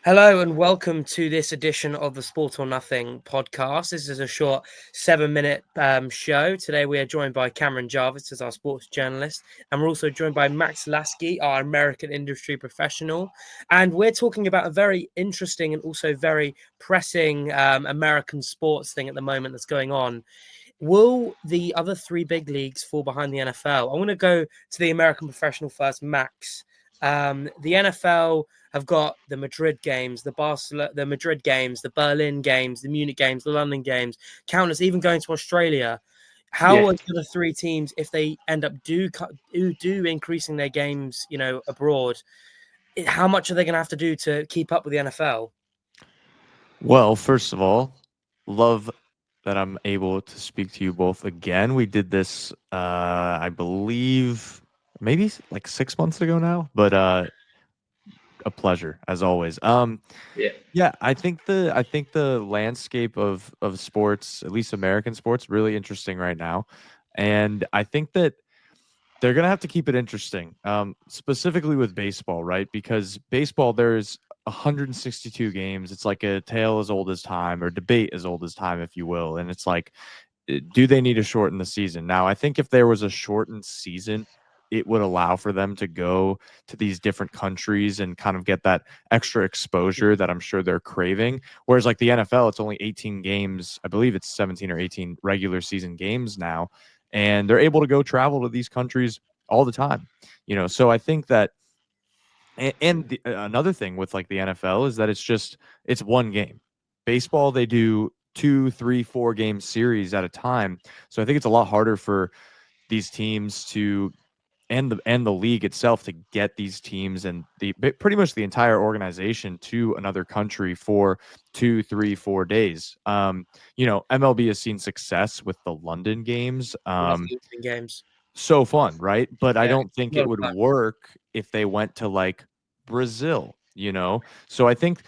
Hello and welcome to this edition of the Sport or Nothing podcast. This is a short 7-minute show. Today we are joined by Cameron Jarvis as our sports journalist, and we're also joined by Max Lasky, our American industry professional. And we're talking about a very interesting and also very pressing American sports thing at the moment that's going on. Will the other three big leagues fall behind the NFL? I want to go to the American professional first, Max. The NFL have got the Madrid games, the Madrid games, the Berlin games, the Munich games, the London games, countless, even going to Australia. How Yeah. are the three teams, if they end up do increasing their games, abroad? How much are they going to have to do to keep up with the NFL? Well, first of all, love that I'm able to speak to you both again. We did this, I believe, maybe like 6 months ago now, but a pleasure as always. Yeah. Yeah, I think the landscape of sports, at least American sports, really interesting right now, and I think that they're gonna have to keep it interesting, specifically with baseball, right? Because baseball, there's 162 games. It's like a tale as old as time, or debate as old as time, if you will. And it's like, do they need to shorten the season? Now, I think if there was a shortened season, it would allow for them to go to these different countries and kind of get that extra exposure that I'm sure they're craving. Whereas, like the NFL, it's only 18 games. I believe it's 17 or 18 regular season games now, and they're able to go travel to these countries all the time. So I think that, another thing with like the NFL is that it's one game. Baseball, they do 2, 3, 4 game series at a time. So I think it's a lot harder for these teams to, and the league itself, to get these teams and pretty much the entire organization to another country for 2, 3, 4 days. MLB has seen success with the London games. Love the European games. So fun, right? But I Yeah, don't think a lot it of would fun. work if they went to like Brazil. So I think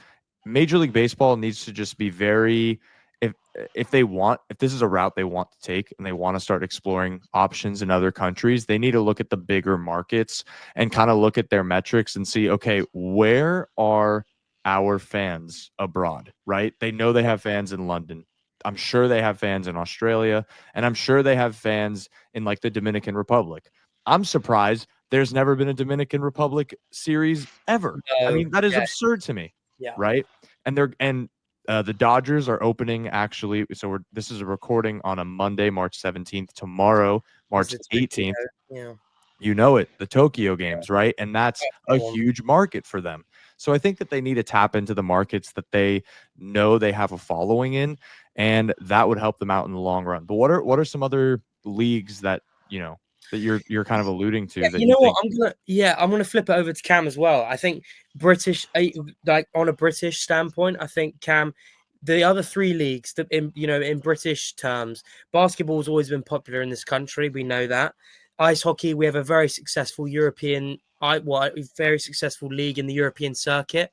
Major League Baseball needs to just be very, if if this is a route they want to take and they want to start exploring options in other countries, they need to look at the bigger markets and kind of look at their metrics and see, okay, where are our fans abroad, right? They know they have fans in London. I'm sure they have fans in Australia, and I'm sure they have fans in like the Dominican Republic. I'm surprised there's never been a Dominican Republic series ever. I No, mean, that is yeah, absurd to me, yeah. right? And the Dodgers are opening, actually. So this is a recording on a Monday, March 17th. Tomorrow, Is March it Tokyo? 18th, Yeah, you know it, the Tokyo games, right? And that's that a one. huge market for them. So I think that they need to tap into the markets that they know they have a following in, and that would help them out in the long run. But what are some other leagues that you're kind of alluding Yeah, to that you you know what? think? I'm gonna flip it over to Cam as well. I think like on a British standpoint, I think Cam, the other three leagues that in British terms, basketball's always been popular in this country. We know that. Ice hockey, we have a very successful very successful league in the European circuit,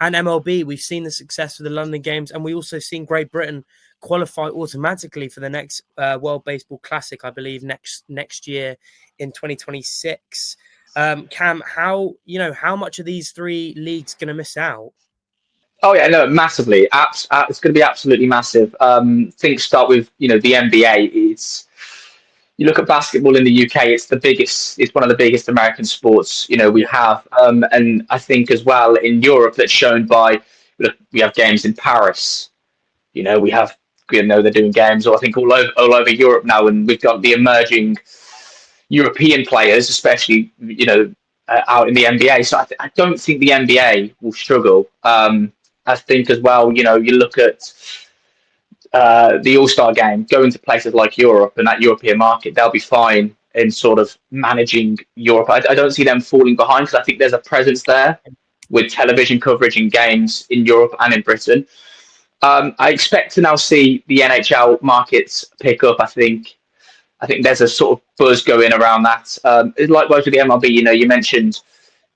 and MLB. We've seen the success of the London Games, and we also seen Great Britain qualify automatically for the next World Baseball Classic, I believe next year in 2026. Cam, how much of these three leagues going to miss out? Oh yeah, no, massively. It's going to be absolutely massive. Things start with the NBA. It's You look at basketball in the UK. It's the biggest. It's one of the biggest American sports. We Yeah, have, and I think as well in Europe that's shown by. Look, we have games in Paris. We have. They're doing games, or I think all over Europe now, and we've got the emerging European players, especially out in the NBA. So I don't think the NBA will struggle. I think as well, you look at the All Star game going to places like Europe and that European market, they'll be fine in sort of managing Europe. I don't see them falling behind because I think there's a presence there with television coverage and games in Europe and in Britain. I expect to now see the NHL markets pick up. I think there's a sort of buzz going around that. Likewise with the MLB, you mentioned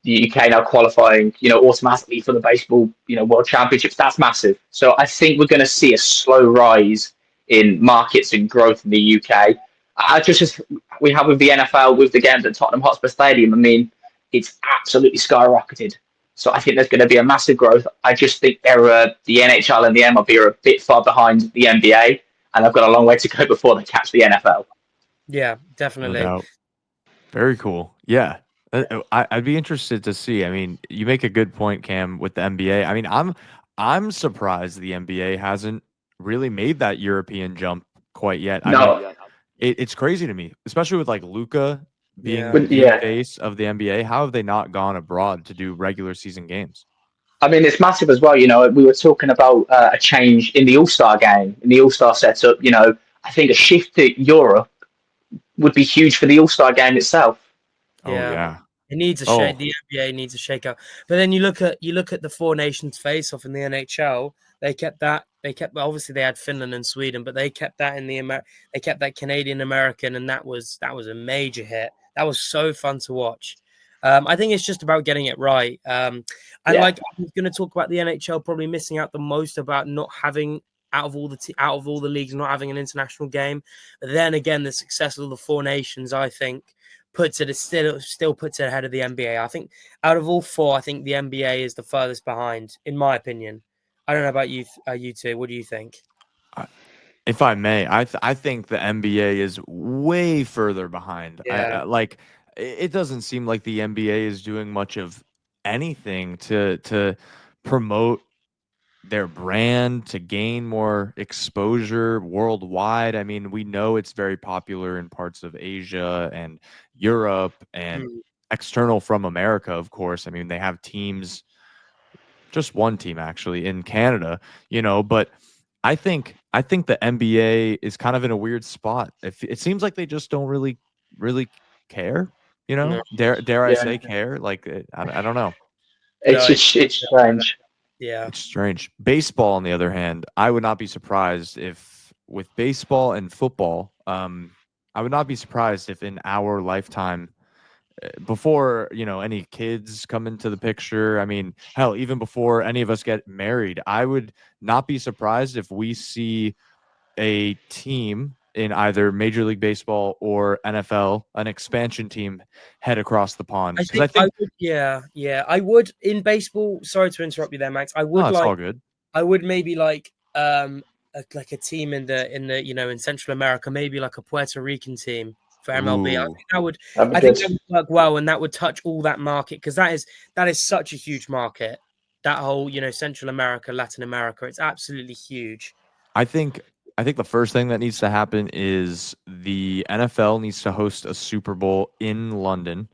the UK now qualifying, automatically for the baseball, world championships. That's massive. So I think we're going to see a slow rise in markets and growth in the UK. Just as we have with the NFL, with the games at Tottenham Hotspur Stadium, I mean, it's absolutely skyrocketed. So I think there's going to be a massive growth. I just think the NHL and the MLB are a bit far behind the NBA, and they've got a long way to go before they catch the NFL. Yeah, No definitely. doubt. Very cool. Yeah. I'd be interested to see. I mean, you make a good point, Cam, with the NBA. I mean, I'm surprised the NBA hasn't really made that European jump quite yet. I mean, No, it's crazy to me, especially with like Luca being Yeah. the yeah. face of the NBA. How have they not gone abroad to do regular season games? I mean, it's massive as well. We were talking about a change in the All Star game, in the All Star setup. I think a shift to Europe would be huge for the All Star game itself. Oh Yeah. yeah. It needs a shake. Oh, The NBA needs a shake up. But then you look at the Four Nations face off in the NHL. They kept that. They kept obviously they had Finland and Sweden, but they kept that in the they kept that Canadian American, and that was a major hit. That was so fun to watch. I think it's just about getting it right. And Yeah, like I was going to talk about the NHL probably missing out the most about not having out of all the leagues not having an international game. But then again, the success of the Four Nations, I think puts it still puts it ahead of the NBA. I think out of all four, I think the NBA is the furthest behind, in my opinion. I don't know about you, you two. What do you think? I- if I may, I think the NBA is way further behind. Yeah. Like it doesn't seem like the NBA is doing much of anything to promote their brand, to gain more exposure worldwide. I mean, we know it's very popular in parts of Asia and Europe and Mm. external from America, of course. I mean, they have teams, just one team actually in Canada, but I think the NBA is kind of in a weird spot. It seems like they just don't really care, No, Dare I yeah. say care? Like I don't know. no, It's strange. yeah. It's strange. Baseball, on the other hand, I would not be surprised if with baseball and football, I would not be surprised if in our lifetime, before any kids come into the picture, I mean, hell, even before any of us get married, I would not be surprised if we see a team in either Major League Baseball or NFL, an expansion team, head across the pond. I Because I think I think, would. Yeah, yeah. I would in baseball. Sorry to interrupt you there, Max. I no, would it's like. all good. I would maybe like a team in the in Central America, maybe like a Puerto Rican team for MLB. I Ooh, think that would That'd be I think good. that would work well, and that would touch all that market because that is such a huge market. That whole Central America, Latin America, it's absolutely huge. I think I think the first thing that needs to happen is the NFL needs to host a Super Bowl in London,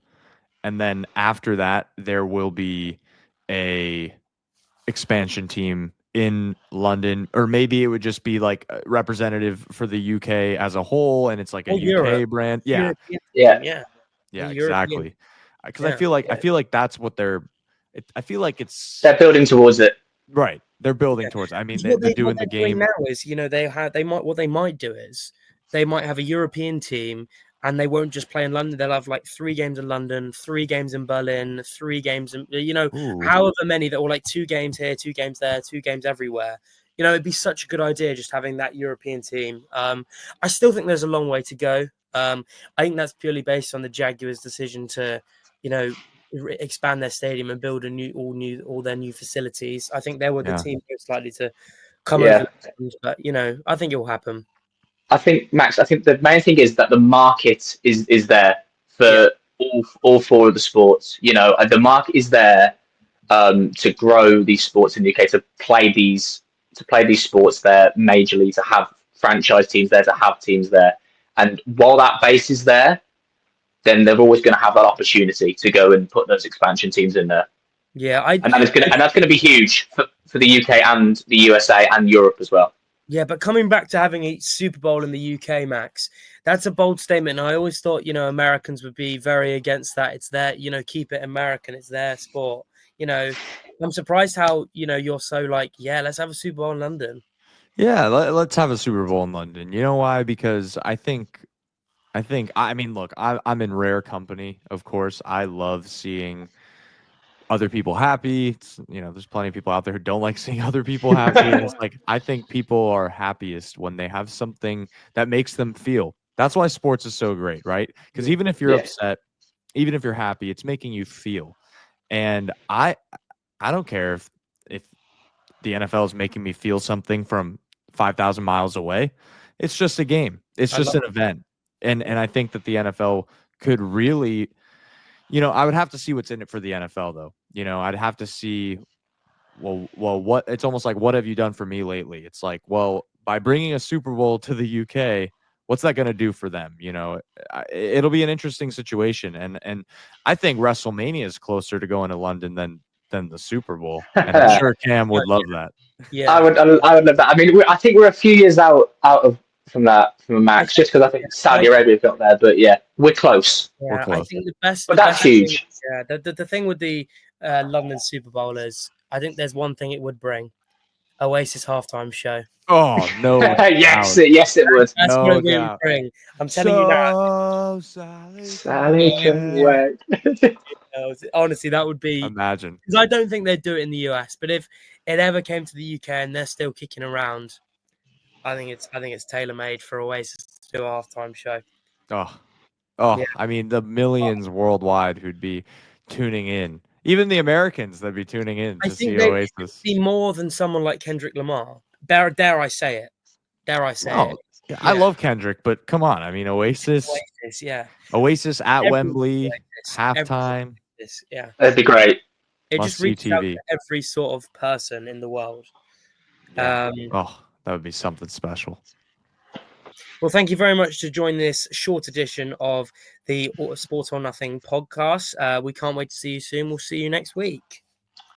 and then after that there will be a expansion team in London, or maybe it would just be like a representative for the UK as a whole, and it's like a Or Europe, UK brand. Yeah, European Yeah, team, yeah, yeah, European, exactly. Because yeah. I feel like that's what they're. I feel like it's they're building towards it. right. They're building Yeah. towards. I mean, 'Cause what they're what doing the they're doing game. now is, they might do is they might have a European team and they won't just play in London. They'll have like 3 games in London, 3 games in Berlin, 3 games in Ooh, however many that or like 2 games here, 2 games there, 2 games everywhere. It'd be such a good idea just having that European team. I still think there's a long way to go. I think that's purely based on the Jaguars' decision to, you know, expand their stadium and build all their new facilities. I think they were the yeah, team most likely to come over, Yeah, but I think it will happen. I think Max. I think the main thing is that the market is there Yeah, for all four of the sports. The market is there to grow these sports in the UK, to play these sports there majorly, to have franchise teams there, to have teams there. And while that base is there, then they're always going to have that opportunity to go and put those expansion teams in there, yeah, I, and that's going to be huge for the UK and the USA and Europe as well. yeah. But coming back to having a Super Bowl in the UK, Max, that's a bold statement. And I always thought Americans would be very against that. It's their keep it American. It's their sport. You know, I'm surprised how you're so like yeah, let's have a Super Bowl in London. yeah. Let's have a Super Bowl in London. You know why? Because I mean, look, I'm in rare company, of course. I love seeing other people happy. There's plenty of people out there who don't like seeing other people happy. And it's like, I think people are happiest when they have something that makes them feel. That's why sports is so great, right? Because Yeah. even if you're Yeah, upset, even if you're happy, it's making you feel. And I don't care if the NFL is making me feel something from 5,000 miles away. It's just a game. It's I just love an event. And I think that the NFL could really, I would have to see what's in it for the NFL though. I'd have to see, what it's almost like, what have you done for me lately? It's like, well, by bringing a Super Bowl to the UK, what's that going to do for them? It'll be an interesting situation. And I think WrestleMania is closer to going to London than the Super Bowl. And I'm sure Cam would love that. Yeah, I would love that. I mean, I think we're a few years out of from I Max, think, just because I think I, Saudi Arabia got there. But yeah, we're close. We're yeah, I close. think the But that's best thing, huge. yeah, the thing with the London Super Bowl is, I think there's one thing it would bring: Oasis halftime show. Oh, no Yes, doubt. yes, it would. That's what No it would doubt. bring. I'm telling you now. So Sally Sally can can wait. wait. Honestly, that would be, Imagine. because I don't think they'd do it in the US. But if it ever came to the UK and they're still kicking around, I think it's tailor made for Oasis to do a halftime show. Oh, Yeah. I mean, the millions worldwide who'd be tuning in. Even the Americans that'd be tuning in I to think see they'd Oasis. be more than someone like Kendrick Lamar. Dare I say it? Dare I say it? No, I Yeah. love Kendrick, but come on. I mean, Oasis Oasis, yeah. at Every Wembley, Oasis, every halftime, Oasis, yeah. That'd be great. It must just see reaches out TV. to every sort of person in the world. Yeah. Um, Oh, that would be something special. Well, thank you very much to join this short edition of the Sport or Nothing podcast. We can't wait to see you soon. We'll see you next week.